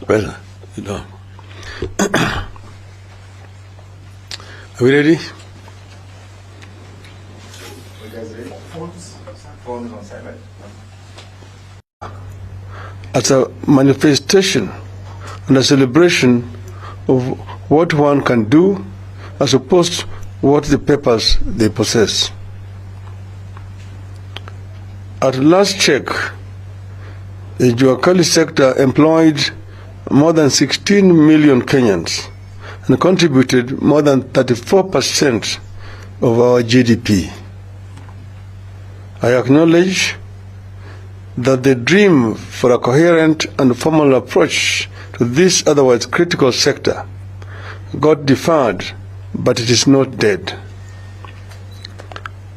Well, you know. Are we ready? Phones on silent. As a manifestation and a celebration of what one can do as opposed to what the papers they possess. At last check, the JUA sector employed more than 16 million Kenyans and contributed more than 34% of our GDP. I acknowledge that the dream for a coherent and formal approach to this otherwise critical sector got deferred, but it is not dead.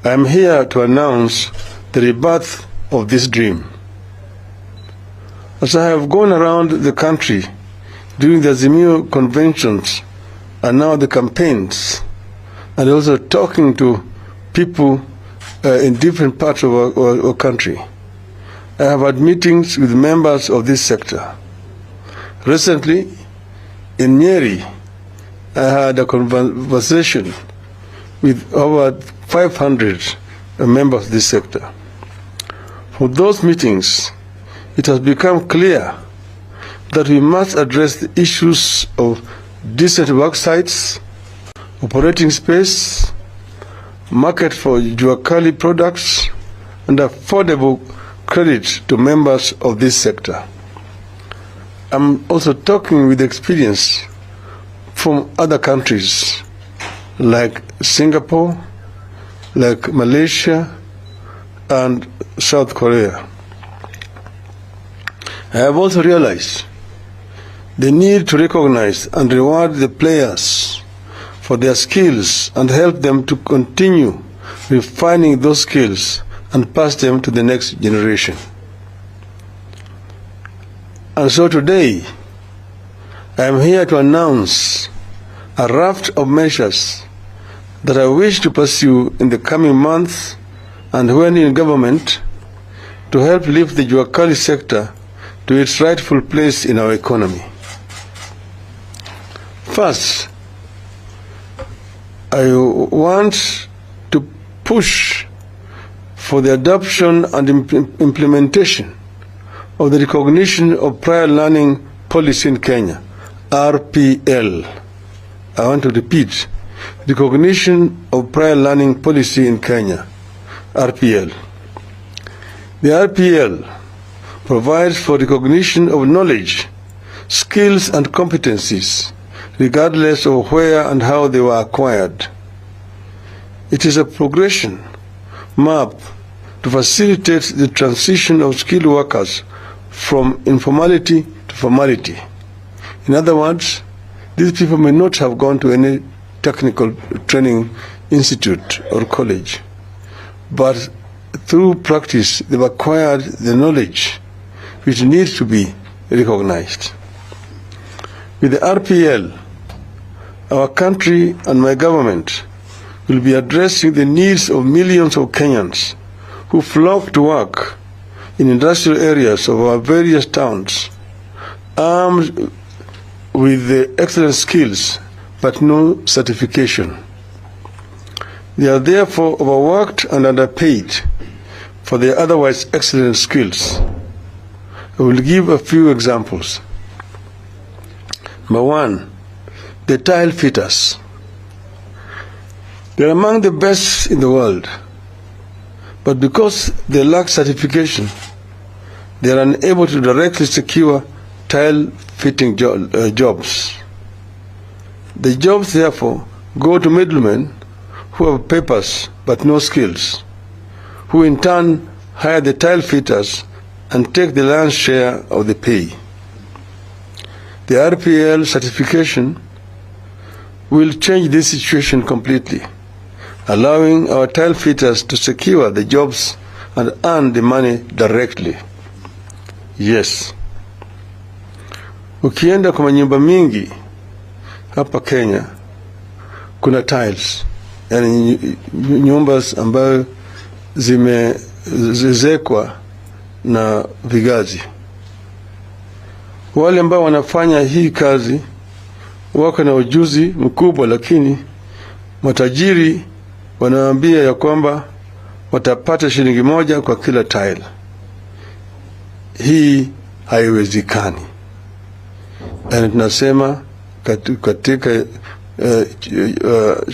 I am here to announce the rebirth of this dream. As I have gone around the country during the Azimio conventions and now the campaigns, and also talking to people in different parts of our country, I have had meetings with members of this sector. Recently, in Nyeri, I had a conversation with over 500 members of this sector. From those meetings, it has become clear that we must address the issues of decent work sites, operating space, market for JUA products, and affordable credit to members of this sector. I'm also talking with experience from other countries like Singapore, like Malaysia, and South Korea. I have also realized the need to recognize and reward the players for their skills and help them to continue refining those skills and pass them to the next generation. And so today, I am here to announce a raft of measures that I wish to pursue in the coming months and when in government to help lift the JUA sector to its rightful place in our economy. First, I want to push for the adoption and implementation of the recognition of prior learning policy in Kenya, RPL. I want to repeat, recognition of prior learning policy in Kenya, RPL. The RPL provides for recognition of knowledge, skills and competencies, regardless of where and how they were acquired. It is a progression map to facilitate the transition of skilled workers from informality to formality. In other words, these people may not have gone to any technical training institute or college, but through practice they've acquired the knowledge which needs to be recognized. With the RPL, our country and my government will be addressing the needs of millions of Kenyans who flock to work in industrial areas of our various towns, armed with the excellent skills but no certification. They are therefore overworked and underpaid for their otherwise excellent skills. I will give a few examples. Number one, the tile fitters. They are among the best in the world, but because they lack certification, they are unable to directly secure tile fitting jobs. The jobs therefore go to middlemen who have papers but no skills, who in turn hire the tile fitters and take the lion's share of the pay. The RPL certification will change this situation completely, allowing our tile fitters to secure the jobs and earn the money directly. Yes. Ukienda kwa nyumba mingi hapa Kenya kuna tiles, yani nyumba ambayo zimezekwa na vigazi. Wale ambao wanafanya hii kazi wako na ujuzi mkubwa, lakini matajiri wanawaambia ya kwamba watapata shilingi moja kwa kila tile. Hii haiwezekani. Na tunasema katika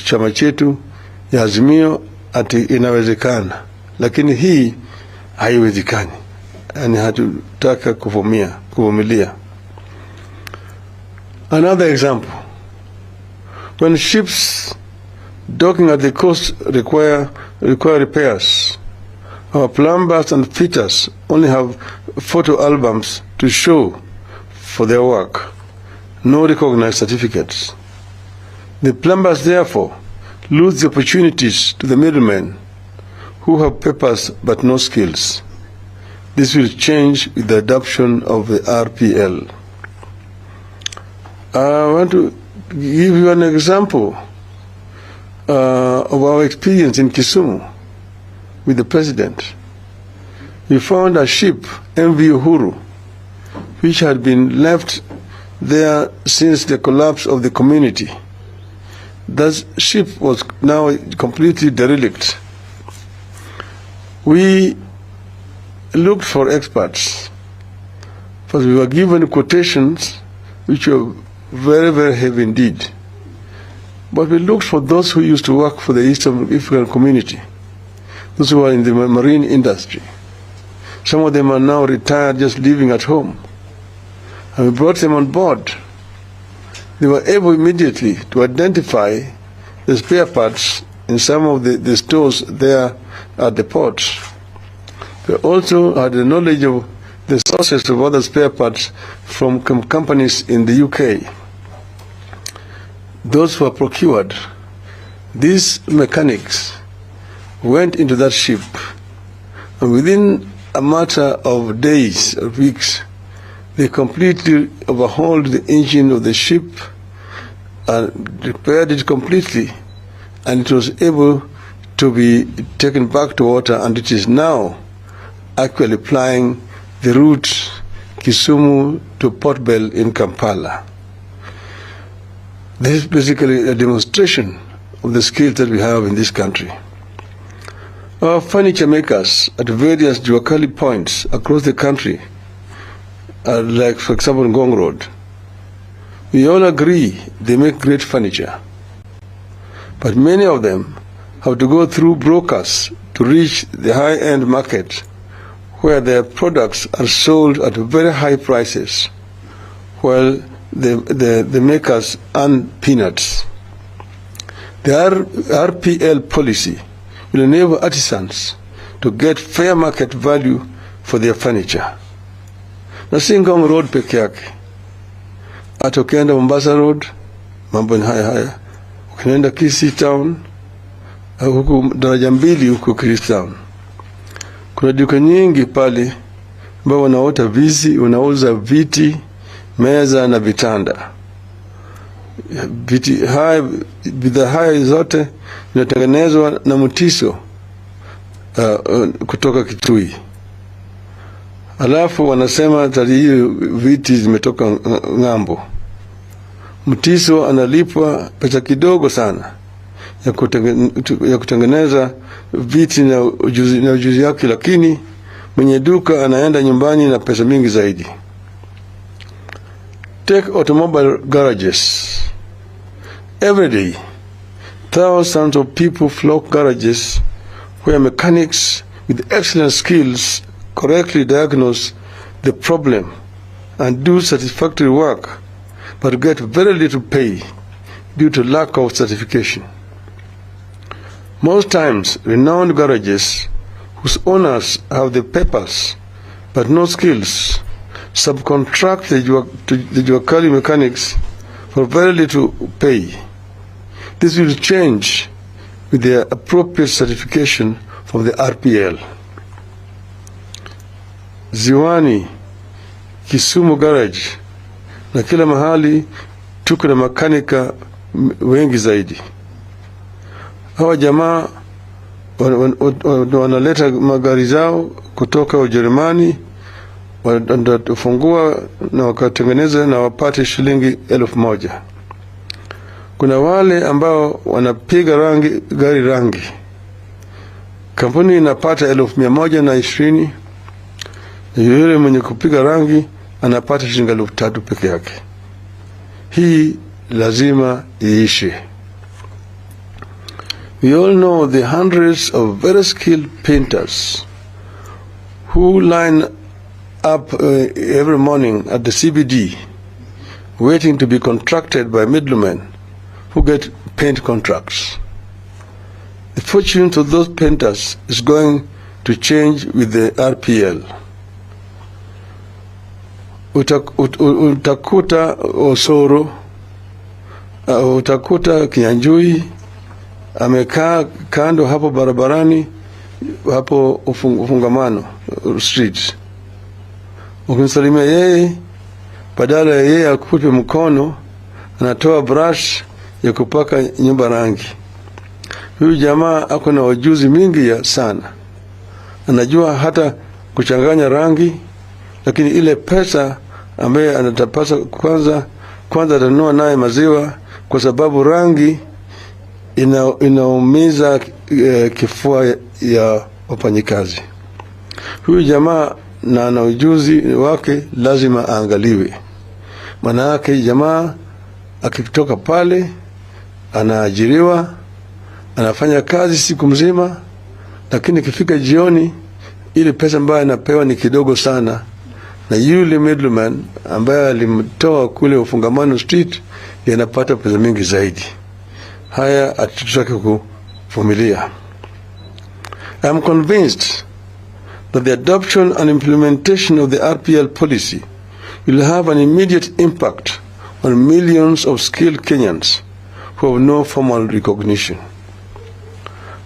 chama chetu ya Azimio ati inawezekana, lakini hii haiwezekani. Yani hatutaka kuvumilia. Another example, when ships docking at the coast require repairs, our plumbers and fitters only have photo albums to show for their work, no recognized certificates. The plumbers therefore lose the opportunities to the middlemen who have papers but no skills. This will change with the adoption of the RPL. I want to give you an example of our experience in Kisumu with the president. We found a ship, MV Uhuru, which had been left there since the collapse of the community. That ship was now completely derelict. We looked for experts, but we were given quotations which were very, very heavy indeed. But we looked for those who used to work for the Eastern African community, those who were in the marine industry. Some of them are now retired, just living at home. And we brought them on board. They were able immediately to identify the spare parts in some of the stores there at the ports. They also had the knowledge of the sources of other spare parts from companies in the UK. Those who were procured, these mechanics went into that ship, and within a matter of days or weeks, they completely overhauled the engine of the ship and repaired it completely, and it was able to be taken back to water, and it is now actually plying the route Kisumu to Port Bell in Kampala. This is basically a demonstration of the skills that we have in this country. Our furniture makers at various JUA points across the country, like for example Ngong Road, we all agree they make great furniture. But many of them have to go through brokers to reach the high-end market, where their products are sold at very high prices, while the makers earn peanuts. The RPL policy will enable artisans to get fair market value for their furniture. Na si Ngong Road peke yake, hata ukienda Mombasa Road, mambo ni haya. Ukienda Kisii Town, huku daraja mbili huku Kisii Town, kuna duka nyingi pale ambao wanauza viti, meza na vitanda. Bidhaa haya zote zinatengenezwa na Mutiso kutoka Kitui. Alafu wanasema hiyo viti zimetoka ng'ambo. Mutiso analipwa pesa kidogo sana ya kutengeneza viti na ujuzi yake, lakini mwenye duka anaenda nyumbani na pesa mingi zaidi. Take automobile garages. Every day, thousands of people flock garages where mechanics with excellent skills correctly diagnose the problem and do satisfactory work, but get very little pay due to lack of certification. Most times, renowned garages whose owners have the papers but no skills subcontract the JUA mechanics for very little pay. This will change with their appropriate certification from the RPL. Ziwani, Kisumu garage, na kila mahali tuko na makanika wengi zaidi. Hawa jamaa wanaleta magari zao kutoka Ujerumani, watafungua na wakatengeneza na wapate shilingi 1,000. Kuna wale ambao wanapiga gari rangi. Kampuni inapata 120,000 na yule mwenye kupiga rangi anapata shilingi 3,000 peke yake. Hii lazima iishe. We all know the hundreds of very skilled painters who line up every morning at the CBD waiting to be contracted by middlemen who get paint contracts. The fortune of those painters is going to change with the RPL. Utakuta Osoro, utakuta Kinyanjui amekaa kando hapo barabarani, hapo ufungamano street. Ukimsalimia yeye, badala ya yeye akupe mkono, anatoa brush ya kupaka nyumba rangi. Huyu jamaa ako na ujuzi mingi sana. Anajua hata kuchanganya rangi, lakini ile pesa ambaye anatapasa kwanza atanunua naye maziwa, kwa sababu rangi inaumiza kifua ya wafanyikazi. Huyu jamaa na ana ujuzi wake lazima aangaliwe. Maana yake jamaa akitoka pale anaajiriwa, anafanya kazi siku mzima, lakini ikifika jioni ile pesa ambayo anapewa ni kidogo sana, na yule middleman ambaye alimtoa kule ufungamano street yanapata pesa mingi zaidi. Haya hatutaki kuvumilia. I am convinced that the adoption and implementation of the RPL policy will have an immediate impact on millions of skilled Kenyans who have no formal recognition.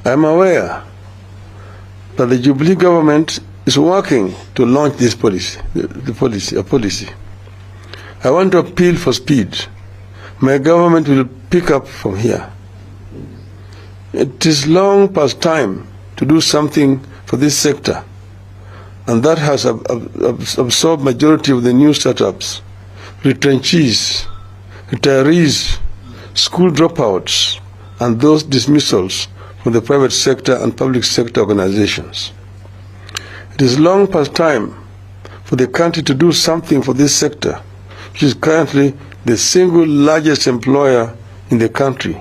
I am aware that the Jubilee government is working to launch this policy, a policy. I want to appeal for speed. My government will pick up from here. It is long past time to do something for this sector, and that has absorbed majority of the new startups, retrenchees, retirees, school dropouts, and those dismissals from the private sector and public sector organizations. It is long past time for the country to do something for this sector, which is currently the single largest employer in the country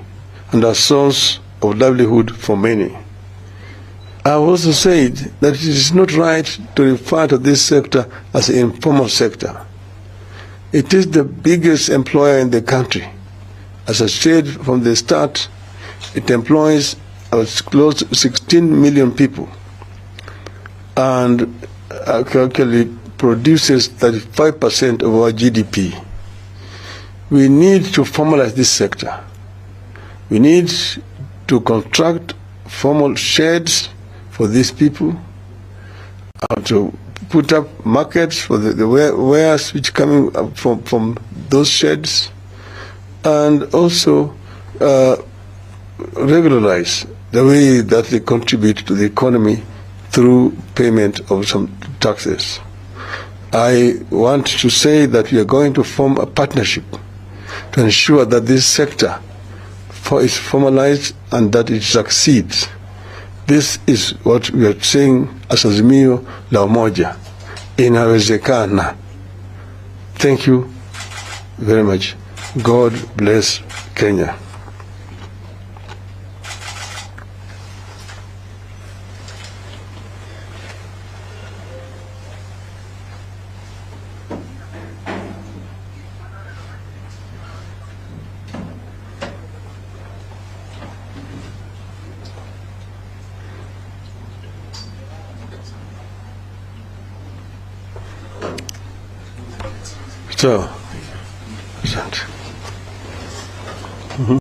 and a source of livelihood for many. I also said that it is not right to refer to this sector as an informal sector. It is the biggest employer in the country. As I said from the start, it employs close to 16 million people and actually produces 35% of our GDP. We need to formalize this sector. We need to construct formal sheds for these people, to put up markets for the wares which coming up from those sheds, and also regularize the way that they contribute to the economy through payment of some taxes. I want to say that we are going to form a partnership to ensure that this sector is formalized and that it succeeds. This is what we are saying as Azimio la Umoja. Inawezekana. Thank you very much. God bless Kenya. So, asante.